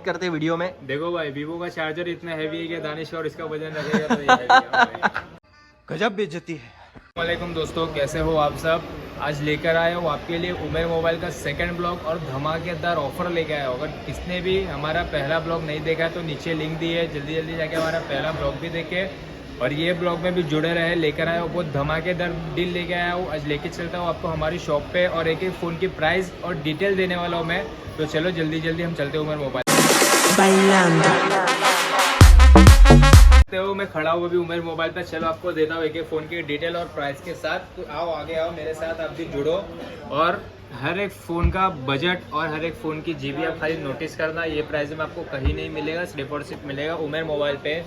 करते वीडियो में। देखो भाई वीवो का चार्जर इतना हैवी है कि दानिश और इसका वजन रखेगा तो ये heavy है। गजब बेइज्जती है। वालेकुम दोस्तों, कैसे हो आप सब। आज लेकर आया हूँ आपके लिए उमेर मोबाइल का सेकंड ब्लॉग और धमाकेदार ऑफर लेकर आया हूँ। अगर किसने भी हमारा पहला ब्लॉग नहीं देखा है तो नीचे लिंक दी है, जल्दी जल्दी जाके हमारा पहला ब्लॉग भी देखे और ये ब्लॉग में भी जुड़े रहे। लेकर आया हूँ बहुत धमाकेदार डील लेके आया हूँ। आज लेके चलता हूँ आपको हमारी शॉप पे और एक एक फ़ोन की प्राइस और डिटेल देने वाला हूँ मैं। तो चलो जल्दी जल्दी हम चलते हैं उमेर मोबाइल। मैं खड़ा हूँ अभी उमेर मोबाइल पे। चलो आपको देता हूँ एक एक फ़ोन की डिटेल और प्राइस के साथ। तो आओ आगे आओ मेरे साथ, आप भी जुड़ो और हर एक फ़ोन का बजट और हर एक फ़ोन की जीबी आप खाली नोटिस करना। ये प्राइस में आपको कहीं नहीं मिलेगा, सिर्फ और सिर्फ मिलेगा उमेर मोबाइल पे।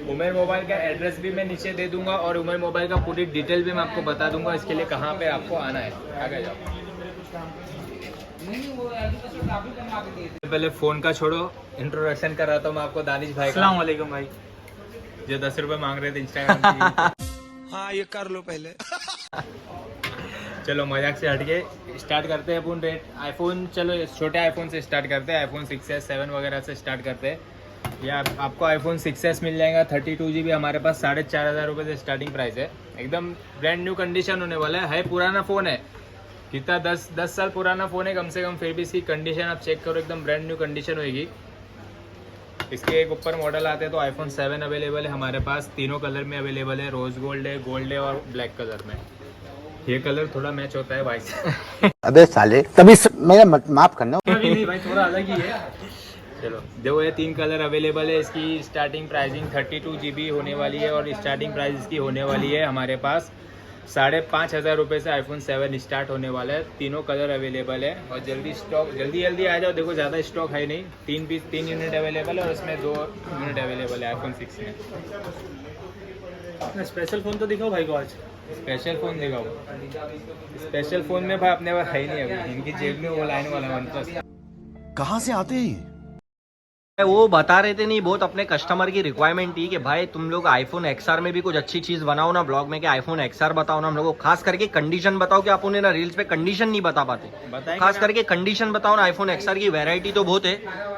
उमेर मोबाइल का एड्रेस भी मैं नीचे दे दूंगा और उमेर मोबाइल का पूरी डिटेल भी मैं आपको बता दूंगा इसके लिए कहाँ पे आपको आना है। आगे जाओ। पहले फ़ोन का छोड़ो, इंट्रोडक्शन कर रहा था मैं आपको दानिश भाई। अस्सलाम वालेकुम भाई। जो 10 रुपए मांग रहे थे इंस्टाग्राम की। हाँ ये कर लो पहले। चलो मजाक से हटके स्टार्ट करते हैं अपन रेट। आईफोन, चलो छोटे आईफोन से स्टार्ट करते हैं। आईफोन 6s 7 वगैरह से स्टार्ट करते हैं। या आपको आईफोन 6s मिल जाएगा 32 GB हमारे पास 4,500 रुपये से स्टार्टिंग प्राइस है। एकदम ब्रांड न्यू कंडीशन होने वाला है। पुराना फ़ोन है, कितना 10 साल पुराना फ़ोन है कम से कम, फिर भी इसकी कंडीशन आप चेक करो, एकदम ब्रांड न्यू कंडीशन होगी। इसके एक ऊपर मॉडल आते हैं तो आईफोन 7 अवेलेबल है हमारे पास, तीनों कलर में अवेलेबल है। रोज़ गोल्ड है और ब्लैक कलर में। ये कलर थोड़ा मैच होता है भाई से। अबे साले तभी मेरा माफ करना। नहीं भाई, थोड़ा अलग ही है। चलो देखो ये 3 कलर अवेलेबल है। इसकी स्टार्टिंग प्राइसिंग 32 GB होने वाली है और स्टार्टिंग प्राइस इसकी होने वाली है हमारे पास 5,500 रुपये से आईफोन 7 स्टार्ट होने वाला है। तीनों कलर अवेलेबल है और जल्दी आ जाओ। देखो ज़्यादा स्टॉक है नहीं, 3 यूनिट अवेलेबल है और इसमें 2 यूनिट अवेलेबल है आईफोन 6 में। स्पेशल फोन तो दिखाओ भाई को आज। स्पेशल फ़ोन दिखाओ। स्पेशल फ़ोन में भाई अपने पास है ही नहीं अभी, इनकी जेब में वो लाइन वाला OnePlus। कहाँ से आते हैं? वो बता रहे थे नहीं, बहुत अपने कस्टमर की रिक्वायरमेंट थी कि भाई तुम लोग आईफोन XR में भी कुछ अच्छी चीज बनाओ ना ब्लॉग में, कि आईफोन XR बताओ ना हम लोगों को, खास करके कंडीशन बताओ कि आप उन्हें ना रील्स पे कंडीशन नहीं बता पाते। खास करके कंडीशन बताओ ना। आईफोन XR की वैरायटी तो बहुत है।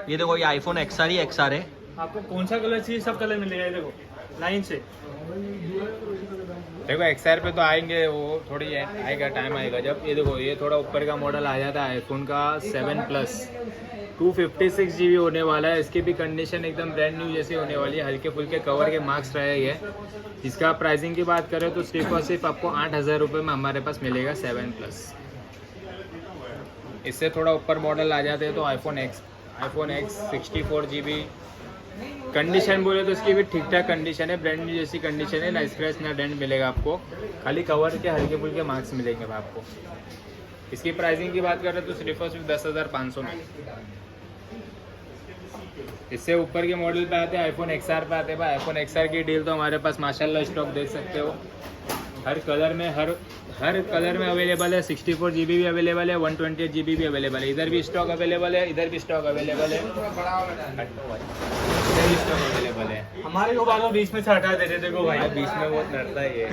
ये देखो ये आईफोन XR ही XR है। आपको कौन सा कलर चाहिए, सब कलर मिलेगा। देखो लाइन से देखो XR पे तो आएंगे, वो थोड़ी आएगा, टाइम आएगा जब। ये देखो ये थोड़ा ऊपर का मॉडल आ जाता है आईफोन का 7 प्लस, 256 GB होने वाला है। इसकी भी कंडीशन एकदम ब्रांड न्यू जैसी होने वाली है। हल्के फुल्के कवर के मार्क्स रहेंगे। इसका प्राइसिंग की बात करें तो सिर्फ और सिर्फ आपको 8,000 रुपये में हमारे पास मिलेगा 7 प्लस। इससे थोड़ा ऊपर मॉडल आ जाते हैं तो आईफोन X 64 GB। कंडीशन बोले तो इसकी भी ठीक ठाक कंडीशन है, ब्रांड न्यू जैसी कंडीशन है। ना स्क्रैच ना डेंट मिलेगा आपको, खाली कवर के हल्के फुल्के मार्क्स मिलेंगे आपको। इसकी प्राइसिंग की बात करें तो सिर्फ और सिर्फ 10,500 में। इससे ऊपर के मॉडल पे आते हैं आईफोन XR पे आते हैं भाई। आईफोन XR की डील तो हमारे पास माशाल्लाह स्टॉक देख सकते हो। हर कलर में अवेलेबल है। 64 GB भी अवेलेबल है, 128 GB भी अवेलेबल है। इधर भी स्टॉक अवेलेबल है, इधर भी स्टॉक अवेलेबल है, इधर भी स्टॉक अवेलेबल है। हमारे को बालों बीच में से हटा देते। देखो भाई बीच में बहुत लड़ता है ये।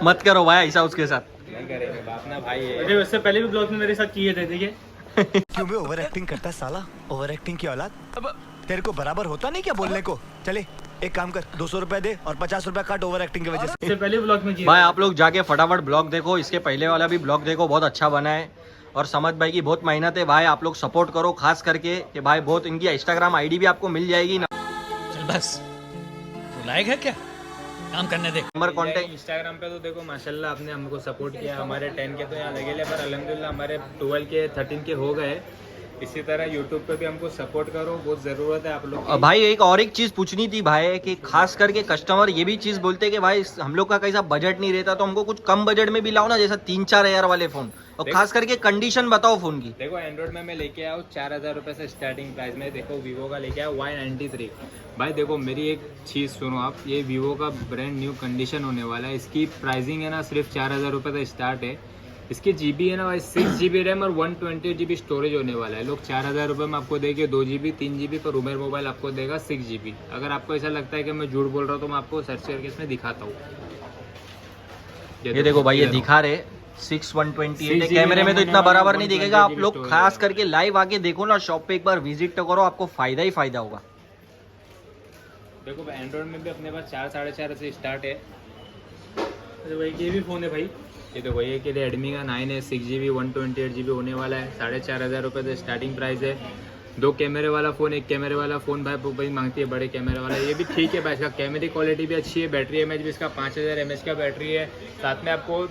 मत करो भाई ऐसा उसके साथ। नहीं करेंगे बाप ना भाई ये। अरे उससे पहले भी ब्लॉग में मेरे साथ किए थे, ठीक है। क्यों बे ओवर एक्टिंग करता है साला? ओवर एक्टिंग की औलाद। अब तेरे को बराबर होता नहीं क्या बोलने को? चले एक काम कर, 200 रुपए दे और 50 रुपए काट ओवर एक्टिंग की वजह से। इससे पहले ब्लॉग में किए भाई आप लोग जाके फटाफट ब्लॉग देखो, इसके पहले वाला भी ब्लॉग देखो, बहुत अच्छा बना है। और समझ भाई की बहुत मेहनत है भाई, आप लोग सपोर्ट करो खास करके कि भाई बहुत। इनकी इंस्टाग्राम ID भी आपको मिल जाएगी ना। चल बस, तू लायक है क्या काम करने दे। नंबर कॉन्टेक्ट इंस्टाग्राम पे तो देखो माशाल्लाह आपने हमको सपोर्ट किया। हमारे 10 के तो यहाँ लगे ले, पर अल्हम्दुलिल्लाह हमारे 12 के 13 के हो गए। इसी तरह यूट्यूब पे भी हमको सपोर्ट करो, बहुत ज़रूरत है आप लोग की। भाई एक चीज पूछनी थी भाई, कि खास करके कस्टमर ये भी चीज बोलते हैं कि भाई हम लोग का कैसा बजट नहीं रहता, तो हमको कुछ कम बजट में भी लाओ ना, जैसा 3-4 हज़ार वाले फोन। और खास करके कंडीशन बताओ फोन की। देखो एंड्रॉइड में मैं लेके आया हूँ 4,000 रुपये से स्टार्टिंग प्राइस में। देखो वीवो का लेके आया Y93। भाई देखो मेरी एक चीज़ सुनो आप, ये वीवो का ब्रांड न्यू कंडीशन होने वाला है। इसकी प्राइसिंग है ना सिर्फ 4,000 रुपये से स्टार्ट है। इसकी GB है ना भाई 6 GB रैम और 128 GB स्टोरेज होने वाला है। लोग 4,000 रुपये में आपको देंगे 2 GB 3 GB, पर उमेर मोबाइल आपको देगा 6 GB। अगर आपको ऐसा लगता है कि मैं झूठ बोल रहा हूँ तो मैं आपको सर्च करके इसमें दिखाता हूँ। ये देखो भाई ये दिखा रहे, 6128 है। 6GB कैमरे में तो RAM इतना होने वाला, बराबर नहीं दिखेगा। आप 128 लोग storage खास है। करके लाइव आके देखो ना, शॉप पे एक बार विजिट तो करो, आपको फायदा ही फायदा होगा। देखो भाई एंड्रॉइड में भी अपने पास 4 साढ़े 4 से स्टार्ट है। अरे भाई ये भी फोन है भाई। ये तो वही है कि रेडमी का 9 है, 6GB 128GB होने वाला है, 4500 रुपये से स्टार्टिंग प्राइस है। 2 कैमरे वाला फ़ोन, 1 कैमरे वाला फ़ोन भाई मांगती है बड़े कैमरे वाला, ये भी ठीक है भाई। इसका कैमरे क्वालिटी भी अच्छी है, बैटरी एमएच भी इसका 5000 mAh का बैटरी है। साथ में आपको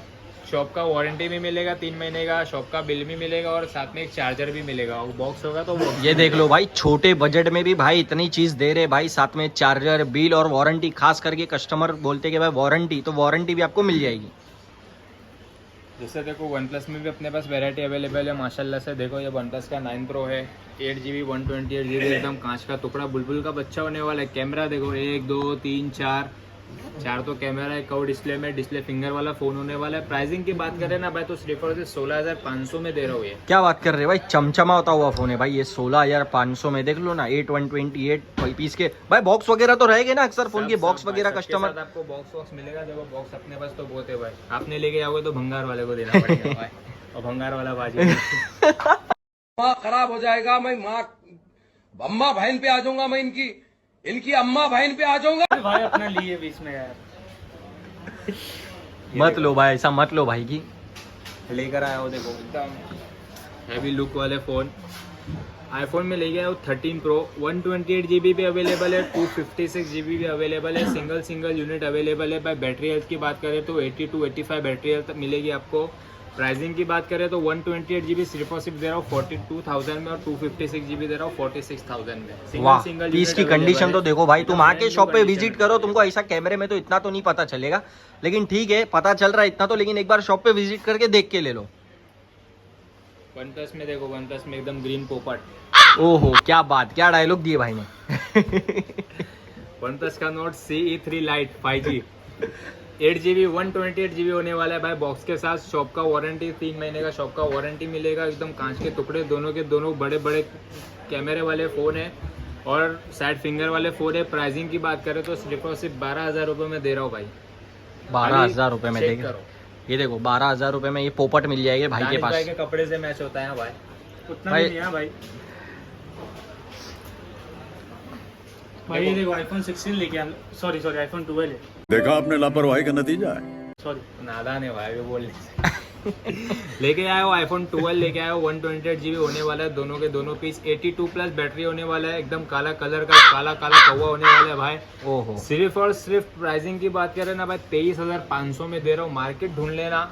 शॉप का वारंटी भी मिलेगा 3 महीने का, शॉप का बिल भी मिलेगा और साथ में एक चार्जर भी मिलेगा। वो बॉक्स होगा तो वो ये देख लो भाई, छोटे बजट में भी भाई इतनी चीज दे रहे भाई, साथ में चार्जर, बिल और वारंटी। खास करके कस्टमर बोलते कि भाई वारंटी, तो वारंटी भी आपको मिल जाएगी। जैसे देखो वन प्लस में भी अपने पास वैरायटी अवेलेबल है माशाल्लाह से। देखो ये वन प्लस का 9 प्रो है, 8GB 128GB, एकदम कांच का टुकड़ा, बुलबुल का बच्चा होने वाला है। कैमरा देखो 1 2 3 4 तो कैमरा है। कव डिस्प्ले में, डिस्प्ले फिंगर वाला फ़ोन होने वाला है। प्राइसिंग की बात करें ना भाई तो सिर्फ और सिर्फ 16500 में दे रहा हूँ ये। क्या बात कर रहे हैं भाई, चमचमा होता हुआ फोन है भाई ये 16500 में। देख लो ना 8128 पीस के भाई। बॉक्स वगैरह तो रहेंगे ना अक्सर फोन के सब बॉक्स भाई, वगैरह सबके कस्टमर। साथ आपको बॉक्स मिलेगा। देखो बॉक्स अपने पास तो बहुत है भाई, आपने लेके आओगे तो भंगार वाले को देना पड़ेगा भाई, और भंगार वाला बाजी माँ खराब हो जाएगा। मैं माँ अम्मा बहन पे आ जाऊंगा, मैं इनकी अम्मा बहन पे आ जाऊंगा। अरे भाई अपना लिए बीच में यार। मत लो भाई, ऐसा मत लो भाई की। लेकर आया हो देखो एकदम हैवी लुक वाले फ़ोन। आईफोन में ले गया हो 13 प्रो, 128GB भी अवेलेबल है, 256GB भी अवेलेबल है। सिंगल यूनिट अवेलेबल है। भाई बैटरी हेल्थ की बात करें तो 82-85 बैटरी हेल्थ मिलेगी आपको। प्राइसिंग की बात करें तो 128GB सिर्फ और सिर्फ दे रहा हूँ 42,000 में, और 256GB दे रहा हूँ 46,000 में। वाह, सिंगल पीस की कंडीशन तो देखो भाई। तुम आके शॉप पे विजिट करो, तुमको ऐसा कैमरे में तो इतना तो नहीं पता चलेगा, लेकिन ठीक है पता चल रहा है इतना तो। लेकिन एक बार शॉप पे विजिट करके देख के ले लो। वन प्लस में देखो, वन प्लस में एकदम ग्रीन पोपट। ओहो क्या बात, क्या डायलॉग दिए भाई ने। वन प्लस का note CE3 light 5G 8GB 128GB होने वाला है भाई। बॉक्स के साथ शॉप का वारंटी 3 महीने का शॉप का वारंटी मिलेगा। एकदम कांच के टुकड़े, दोनों के दोनों बड़े बड़े कैमरे वाले फ़ोन है और साइड फिंगर वाले फ़ोन है। प्राइसिंग की बात करें तो सिर्फ और सिर्फ 12,000 रुपये में दे रहा हूँ भाई। 12,000 रुपए में चेक देगा। करो। ये देखो 12,000 रुपए में ये पोपट मिल जाएगा भाई के दानिश पास। भाई के कपड़े से मैच होता है भाई। उतना भाई- भी नहीं है भाई। भाई ये देखो आईफोन 16 लेके आ, सॉरी आईफोन 12 है। देखा आपने लापरवाही का नतीजा है। सॉरी नादान है भाई वो बोलने से। लेके आया हो आईफोन 12 लेके आया हो, 128GB होने वाला है। दोनों के दोनों पीस 82+ बैटरी होने वाला है। एकदम काला कलर का काला कौवा होने वाला है भाई। ओहो सिर्फ और सिर्फ प्राइसिंग की बात करें ना भाई 23,500 में दे रहा हूँ। मार्केट ढूंढ लेना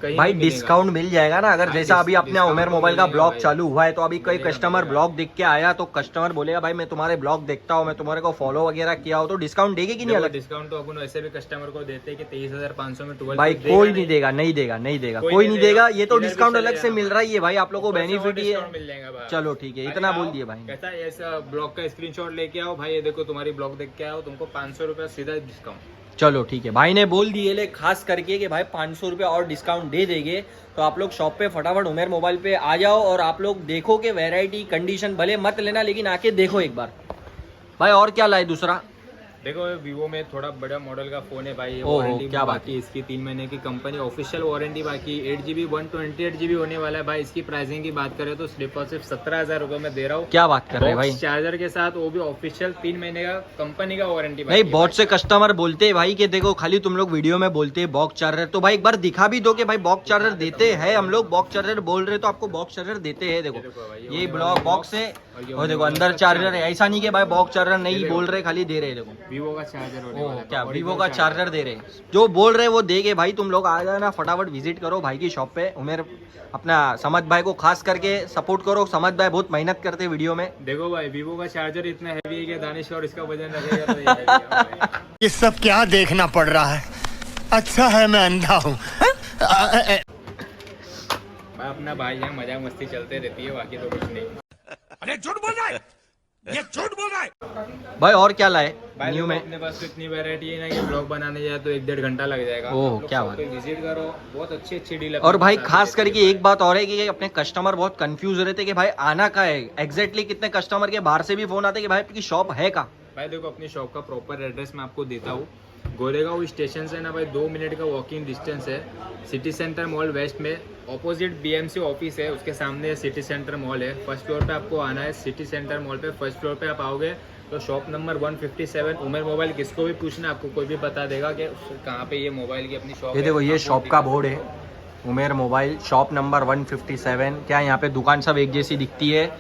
कहीं भाई, नहीं मिलेगा। डिस्काउंट मिल जाएगा ना। अगर हाँ, जैसा अभी अपने डिस्काउंट उमेर तो मोबाइल का मिलेगा ब्लॉग भाई। चालू हुआ है, तो अभी कोई मिलेगा, कस्टमर मिलेगा। ब्लॉग देख के आया तो कस्टमर बोलेगा भाई मैं तुम्हारे ब्लॉग देखता हूँ, मैं तुम्हारे को फॉलो वगैरह किया हो, तो डिस्काउंट देगी कि नहीं देखो, अलग? डिस्काउंट तो अपन वैसे भी कस्टमर को देते हैं कि 23,500 में 12 भाई देगा कोई नहीं देगा, नहीं देगा, नहीं देगा, कोई नहीं देगा। ये तो इधर भी डिस्काउंट चले अलग से जाना मिल रहा ही है भाई, आप लोगों को ऊपर से और बेनिफिट ही डिस्काउंट है। मिल जाएगा भाई। चलो ठीक है, इतना बोल दिए भाई ने। कहता है ऐसा ब्लॉग का स्क्रीनशॉट लेके आओ भाई, ये देखो तुम्हारी ब्लॉग देख के आओ, तुमको 500 रुपया सीधा डिस्काउंट। चलो ठीक है, भाई ने बोल दिए ले खास करके कि भाई 500 रुपये और डिस्काउंट दे देंगे। तो आप लोग शॉप पे फटाफट उमेर मोबाइल पे आ जाओ और आप लोग देखो कि वैरायटी कंडीशन भले मत लेना, लेकिन आके देखो एक बार भाई। और क्या लाए दूसरा? देखो वीवो में थोड़ा बड़ा मॉडल का फोन है भाई। ये ओहो, वारंटी क्या बात बाकी इसकी 3 महीने की कंपनी ऑफिशियल वारंटी बाकी। 8GB 128GB होने वाला है भाई। इसकी प्राइसिंग की बात करें तो सिर्फ और सिर्फ 17,000 रुपये में दे रहा हूँ। क्या बात कर रहे हैं भाई? चार्जर के साथ, वो भी ऑफिशियल 3 महीने का कंपनी का वारंटी। नहीं, बहुत से कस्टमर बोलते हैं भाई कि देखो खाली तुम लोग वीडियो में बोलते हैं बॉक्स चार्जर, तो भाई एक बार दिखा भी दो कि भाई बॉक्स चार्जर देते हैं हम लोग। बॉक्स चार्जर बोल रहे तो आपको बॉक्स चार्जर देते हैं। देखो ये ब्लॉक बॉक्स है और देखो अंदर चार्जर है। ऐसा नहीं कि भाई बॉक्स चार्जर नहीं बोल रहे, खाली दे रहे। देखो वीवो का चार्जर होने वाला है। क्या Original वीवो का चार्जर दे रहे हैं, जो बोल रहे वो देगे भाई। तुम लोग आ जाना फटाफट, विजिट करो भाई की शॉप पे। उमेर अपना समद भाई को खास करके सपोर्ट करो। समद भाई बहुत मेहनत करते हैं वीडियो में। देखो भाई वीवो का चार्जर इतना हैवी है कि दानिश और इसका वजन रखेगा तो ये heavy है भाई। ये सब क्या देखना पड़ रहा है? अच्छा है मैं अंधा हूँ। भाई अपना भाई यहाँ मजाक मस्ती चलते रहती है, बाकी तो कुछ नहीं। अरे झूठ बोल रहा है, ये झूठ बोल रहा है। भाई और क्या लाए भाई न्यू देखो, में? अपने पास तो इतनी वैरायटी है ना कि ब्लॉग बनाने जाए तो 1-1.5 घंटा लग जाएगा। ओह, आप लोग क्या शॉप बात। पे विजिट करो, बहुत अच्छी डील है। और भाई खास करके एक बात और है कि अपने कस्टमर बहुत कंफ्यूज रहते कि भाई आना का है एग्जैक्टली। कितने कस्टमर के बाहर से भी फोन आते कि भाई आपकी शॉप है का? भाई देखो अपनी शॉप का प्रॉपर एड्रेस मैं आपको देता हूँ। गोरेगांव स्टेशन से ना भाई 2 मिनट का वॉकिंग डिस्टेंस है। सिटी सेंटर मॉल वेस्ट में ऑपोजिट बीएमसी ऑफिस है, उसके सामने सिटी सेंटर मॉल है। फर्स्ट फ्लोर पे आपको आना है। सिटी सेंटर मॉल पे फर्स्ट फ्लोर पे आप आओगे तो शॉप नंबर 157 उमेर मोबाइल, किसको भी पूछना आपको कोई भी बता देगा कि कहाँ पे ये मोबाइल की अपनी शॉप ये है। देखो ये आपको शॉप का बोर्ड है, उमेर मोबाइल शॉप नंबर 157। क्या यहाँ पे दुकान सब एक जैसी दिखती है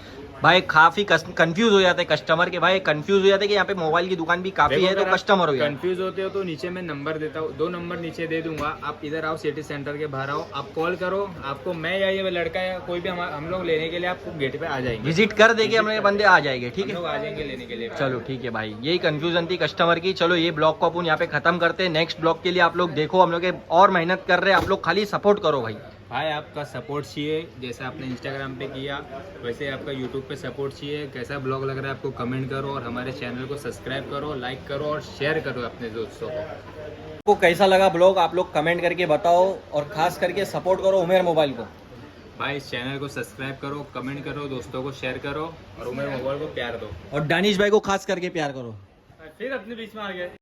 भाई? काफी कंफ्यूज हो जाते हैं कस्टमर के, भाई कंफ्यूज हो जाते हैं कि यहाँ पे मोबाइल की दुकान भी काफी है, तो कस्टमर हो गया। कंफ्यूज होते हो तो नीचे मैं नंबर देता हूँ, 2 नंबर नीचे दे दूंगा। आप इधर आओ, सिटी सेंटर के बाहर आओ, आप कॉल करो, आपको मैं या ये लड़का या कोई भी हम लोग लेने के लिए आपको गेट पे आ जाएंगे। विजिट कर देंगे, हमारे बंदे आ जाएंगे, ठीक हम है? लोग आ जाएंगे लेने के लिए। चलो ठीक है भाई, यही कंफ्यूजन थी कस्टमर की। चलो ये ब्लॉग को अपन यहाँ पे खत्म करते हैं। नेक्स्ट ब्लॉग के लिए आप लोग देखो, हम लोग और मेहनत कर रहे हैं, आप लोग खाली सपोर्ट करो भाई। भाई आपका सपोर्ट चाहिए, जैसे आपने इंस्टाग्राम पे किया वैसे आपका यूट्यूब पे सपोर्ट चाहिए। कैसा ब्लॉग लग रहा है आपको कमेंट करो, और हमारे चैनल को सब्सक्राइब करो, लाइक करो और शेयर करो अपने दोस्तों को। आपको कैसा लगा ब्लॉग आप लोग कमेंट करके बताओ, और खास करके सपोर्ट करो उमेर मोबाइल को। भाई इस चैनल को सब्सक्राइब करो, कमेंट करो, दोस्तों को शेयर करो और उमेर मोबाइल को प्यार दो। और दानिश भाई को खास करके प्यार करो। फिर अपने बीच में आ गए।